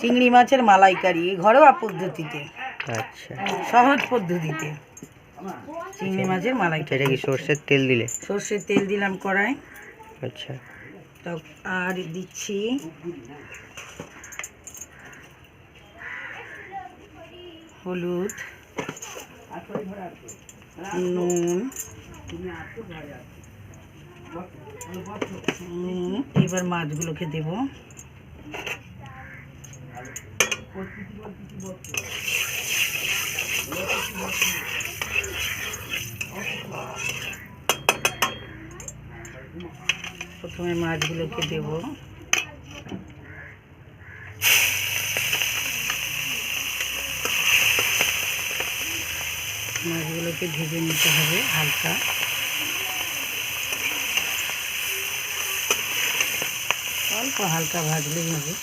চিংড়ি মাছের মালাইকারি ঘরোয়া পদ্ধতিতে। আচ্ছা, সহজ পদ্ধতিতে চিংড়ি মাছের মালাইকারি। এটা কি সর্ষের তেল দিলে? সর্ষের তেল দিলাম কড়াই। আচ্ছা, তো আর দিচ্ছি হলুদ, নুন, এবার মাছগুলোকে দেব। প্রথমে মাছগুলোকে দেব, মাছগুলোকে ভেজে নিতে হবে হালকা। অল্প হালকা ভাজলেই হবে।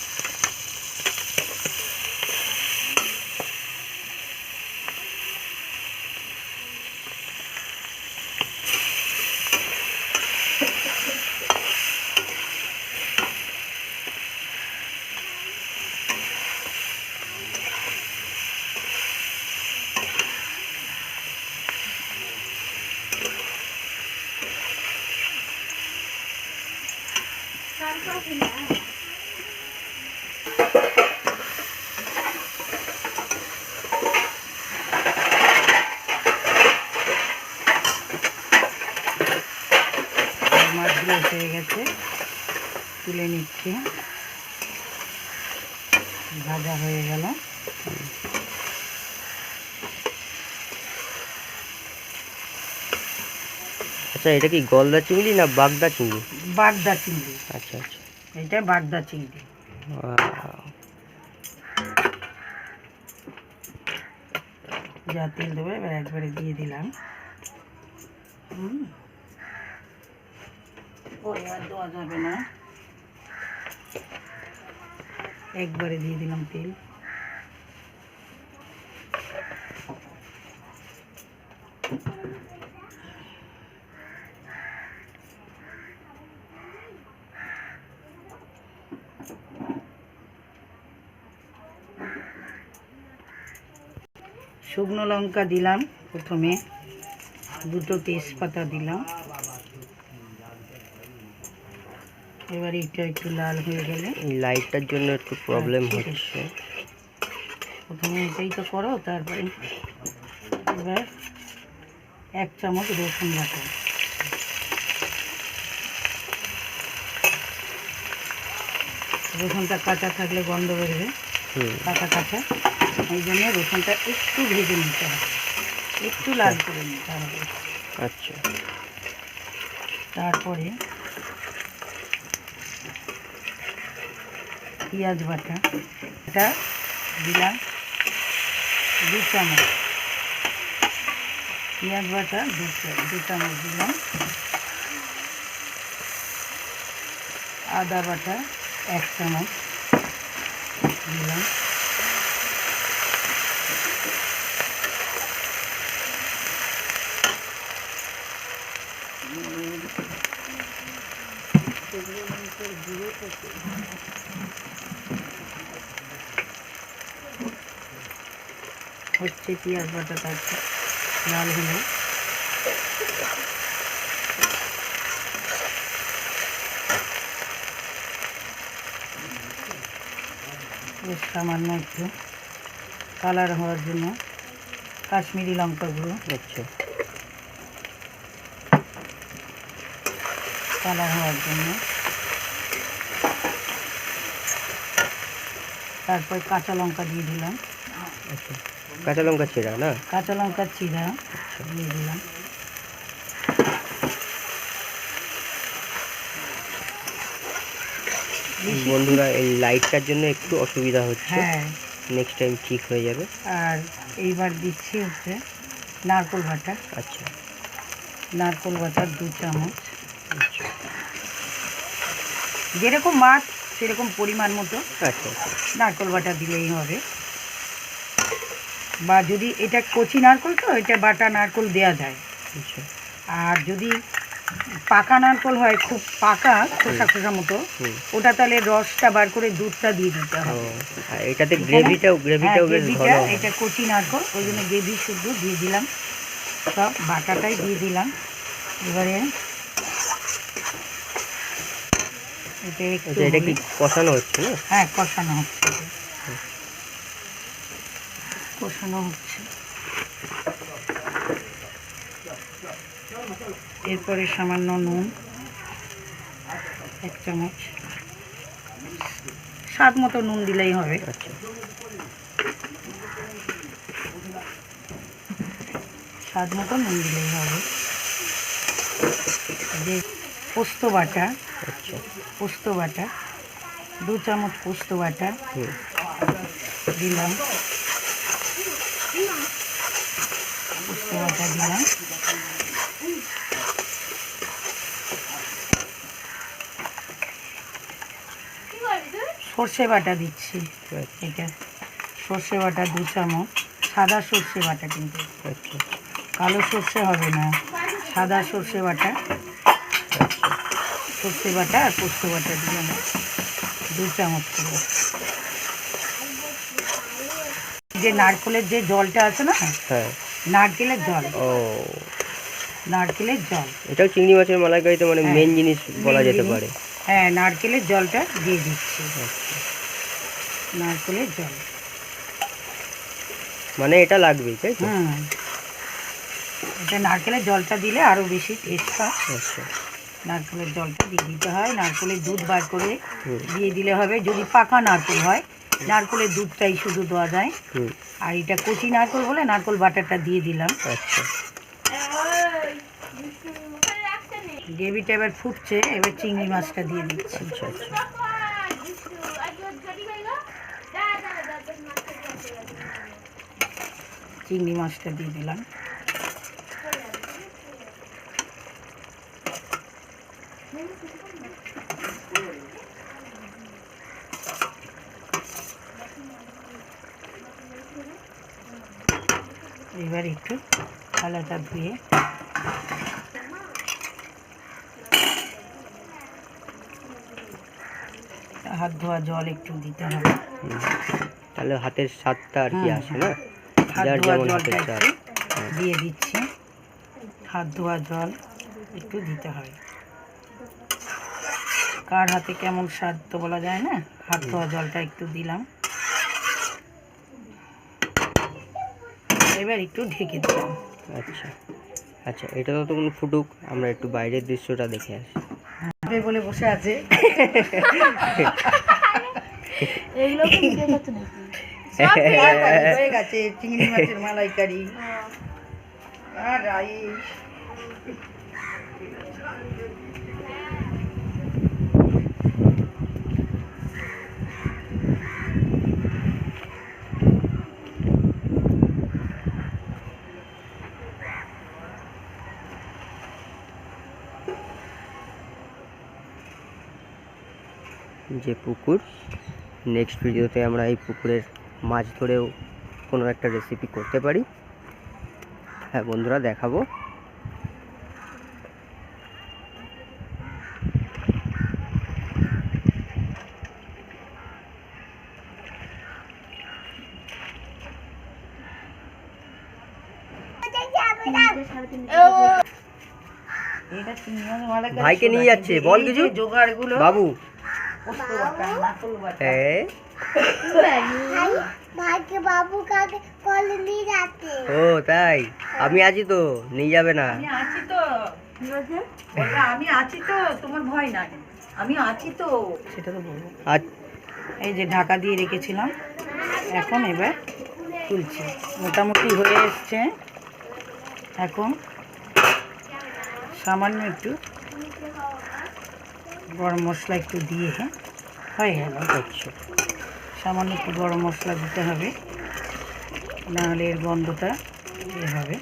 মাছগুলো হয়ে গেছে, তুলে নিচ্ছি। ভাজা হয়ে গেল। আচ্ছা, এটা কি গলদা চিংড়ি না বাগদা চিংড়ি? বাগদা চিংড়ি। আচ্ছা আচ্ছা, এটা বাগদা চিংড়ি। যা তেল দেবো এবার একবারে দিয়ে দিলাম। পরে আর দেওয়া যাবে না, একবারে দিয়ে দিলাম তেল। শুকনো লঙ্কা দিলাম প্রথমে, দুটো তেজপাতা দিলাম। এবার এটা একটু লাল হয়ে গেলে, এই লাইটটার জন্য একটু প্রবলেম হচ্ছে। প্রথমে এটাই তো করো, তারপরে এবার 1 চামচ রসুন বাটা। রসুনটা কাঁচা থাকলে গন্ধ বেরোবে, কাঁচা কাঁচা, এই জন্য রসুনটা একটু ভেজে নিতে হবে, একটু লাল করে নিতে হবে। আচ্ছা, তারপরে পেঁয়াজ বাটা, এটা দিলাম 2 চামচ। পেঁয়াজ বাটা 2 চামচ দিলাম। আদা বাটা 1 চামচ দিলাম। হচ্ছে পেঁয়াজ বাটা, তারপর লাল হলো। বেশ সামান্য একটু কালার হওয়ার জন্য কাশ্মীরি লঙ্কা গুঁড়ো। আচ্ছা, কালার হওয়ার জন্য। তারপর কাঁচা লঙ্কা দিয়ে দিলাম। আচ্ছা, কাঁচা লঙ্কা চিরা না? কাঁচা লঙ্কার চিরা দিয়ে দিলাম। বন্ধুরা, এই লাইটটার জন্য একটু অসুবিধা হচ্ছে, হ্যাঁ, নেক্সট টাইম ঠিক হয়ে যাবে। আর এইবার দিচ্ছি হচ্ছে নারকেল বাটা। আচ্ছা, নারকেল বাটা 2 চামচ। আচ্ছা, যেরকম মাছ সেরকম পরিমাণ মতো আচ্ছা, নারকেল বাটা দিলেই হবে। বা যদি এটা কচি নারকেল, তো এটা বাটা নারকেল দেওয়া যায়। আচ্ছা, আর যদি পাকা নারকোল হয় খুব পাকা খোসা খোসা মতো, ওটা তাহলে রসটা বার করে দুধটা দিয়ে দিতে হবে। আর এটাতে গ্রেভিটাও বেশ ঘন। এটা কচি নারকোল, ওই জন্য গ্রেভি শুদ্ধ দিয়ে দিলাম, সব বাটাটাই দিয়ে দিলাম। এবারে এটা কি কষানো হচ্ছে না? হ্যাঁ, কষানো হচ্ছে, কষানো হচ্ছে। এরপরে সামান্য নুন 1 চামচ, স্বাদ মতো নুন দিলেই হবে। আচ্ছা, স্বাদ মতো নুন দিলেই হবে। যে পোস্ত বাটা, আচ্ছা, পোস্ত বাটা 2 চামচ পোস্ত বাটা দিলাম, পোস্ত বাটা দিলাম। সর্ষে বাটা দিচ্ছি, এটা সর্ষে বাটা 2 চামচ, সাদা সর্ষে বাটা কিন্তু, আচ্ছা, কালো সর্ষে হবে না, সাদা সর্ষে বাটা। সর্ষে বাটা আর পোস্ত বাটা দিলাম 2 চামচ করে। যে নারকেলের যে জলটা আছে না, হ্যাঁ, নারকেলের জল, ও নারকেলের জল, এটাও চিংড়ি মাছের মালাইকারিতে মানে হ্যাঁ, মেন জিনিস বলা main যেতে জিনিস। পারে। হ্যাঁ, নারকেলের জলটা দিয়ে দিচ্ছি, আচ্ছা, নারকেলের জল। মানে এটা লাগবেই, তাই তো? এটা নারকেলের জলটা দিলে আরও বেশি টেস্ট হয়। আচ্ছা, নারকেলের জলটা দিয়ে দিতে হয়, নারকেলের দুধ বার করে দিয়ে দিলে হবে। যদি পাকা নারকেল হয়, নারকেলের দুধটাই শুধু দেওয়া যায়। আর এটা কচি নারকেল বলে নারকেল বাটারটা দিয়ে দিলাম। আচ্ছা, গ্রেভিটা এবার ফুটছে, এবার চিংড়ি মাছটা দিয়ে দিচ্ছি। আচ্ছা, আচ্ছা, চিংড়ি মাছটা দিয়ে দিলাম। এবার একটু থালাটা ধুয়ে হাত ধোয়া জল একটু দিতে হবে, তাহলে হাতের স্বাদটা আর কি আসে না? হাত যার ধোয়া যেমন জলটা হাতের স্বাদ। একটু দিয়ে দিচ্ছি, হাত ধোয়া জল একটু দিতে হয়। কার হাতে কেমন স্বাদ তো বলা যায় না, হাত ধোয়া জলটা একটু দিলাম। এবার একটু ঢেকে দিলাম। আচ্ছা, আচ্ছা, এটা তো তখন ফুটুক, আমরা একটু বাইরের দৃশ্যটা দেখে আসি। বলে বসে আছে হয়ে গেছে চিংড়ি মাছের মালাইকারি আর রাইস। যে পুকুর, নেক্সট ভিডিওতে আমরা এই পুকুরের মাছ ধরেও কোনো একটা রেসিপি করতে পারি। হ্যাঁ বন্ধুরা, দেখাবো। ভাইকে নিয়ে যাচ্ছে, বল কিছু জোগাড়গুলো বাবু। ও তাই, আমি আছি তো, নিয়ে যাবে না? আমি আছি তো, আমি আছি তো, তোমার ভয় নাই, আমি আছি তো, সেটা তো বলবো। এই যে ঢাকা দিয়ে রেখেছিলাম, এখন এবার তুলছি, মোটামুটি হয়ে এসছে। এখন সামান্য একটু গরম মশলা একটু দিয়ে হয়ে গেল। আচ্ছা, সামান্য একটু গরম মশলা দিতে হবে, নাহলে এর গন্ধটা হবে।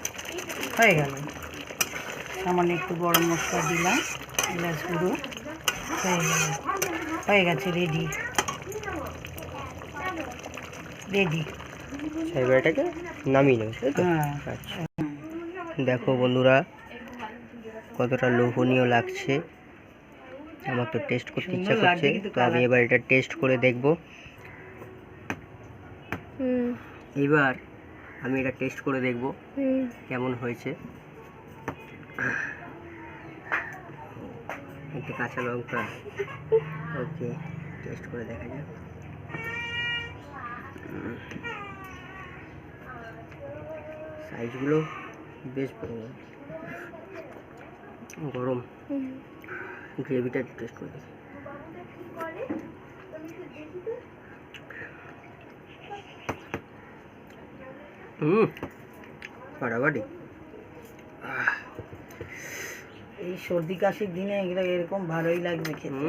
হয়ে গেল, সামান্য একটু গরম মশলা দিলাম, এলাচ গুঁড়ো, হয়ে গেছে, রেডি রেডি। এবার এটাকে নামিয়ে নেবে, তাই তো? হ্যাঁ, আচ্ছা, দেখো বন্ধুরা, কতটা লোভনীয় লাগছে। আমার তো টেস্ট করতে ইচ্ছা সুন্দর লাগছে করছে, কিন্তু তো আমি এবার এটা টেস্ট করে দেখব। এবার আমি এটা টেস্ট করে দেখব কেমন হয়েছে। একটু কাঁচা লঙ্কা, ওকে, টেস্ট করে দেখা যাক। সাইজগুলো বেশ বড়, গরম। গ্রেভিটা একটু টেস্ট করে দেখি। ফাটাফাটি। এই সর্দি কাশির দিনে এগুলো এরকম ভালোই লাগবে খেতে।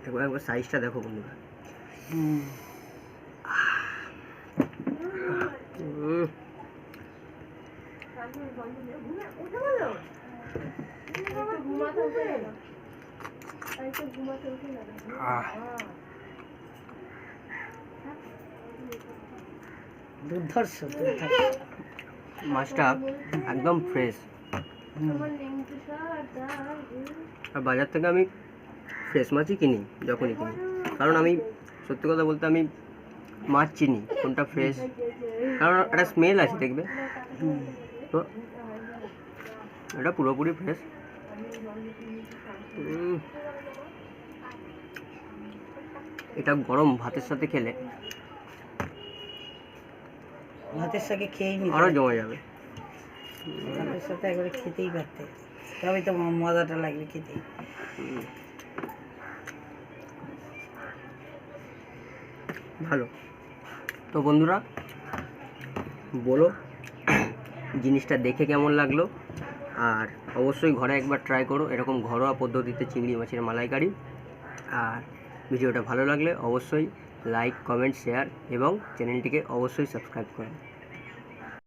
একবার সাইজটা দেখো বন্ধুরা। দুর্ধর্ষ মাছটা একদম ফ্রেশ। আর বাজার থেকে আমি ফ্রেশ মাছই কিনি যখনই কিনি, কারণ আমি সত্যি কথা বলতে আমি মাছ চিনি কোনটা ফ্রেশ, কারণ একটা স্মেল আছে দেখবে তো, এটা পুরোপুরি ফ্রেশ। এটা গরম ভাতের সাথে খেলে ভাতের সাথে খেয়েই নিতে আরও জমে যাবে। ভাতের সাথে একবারে খেতেই পারতে, তবে তো মজাটা লাগবে খেতে। ভালো। তো বন্ধুরা বলো জিনিসটা দেখে কেমন লাগলো, আর অবশ্যই ঘরে একবার ট্রাই করো এরকম ঘরোয়া পদ্ধতিতে চিংড়ি মাছের মালাইকারি। আর ভিডিওটা ভালো লাগলে অবশ্যই লাইক, কমেন্ট, শেয়ার এবং চ্যানেলটিকে অবশ্যই সাবস্ক্রাইব করো।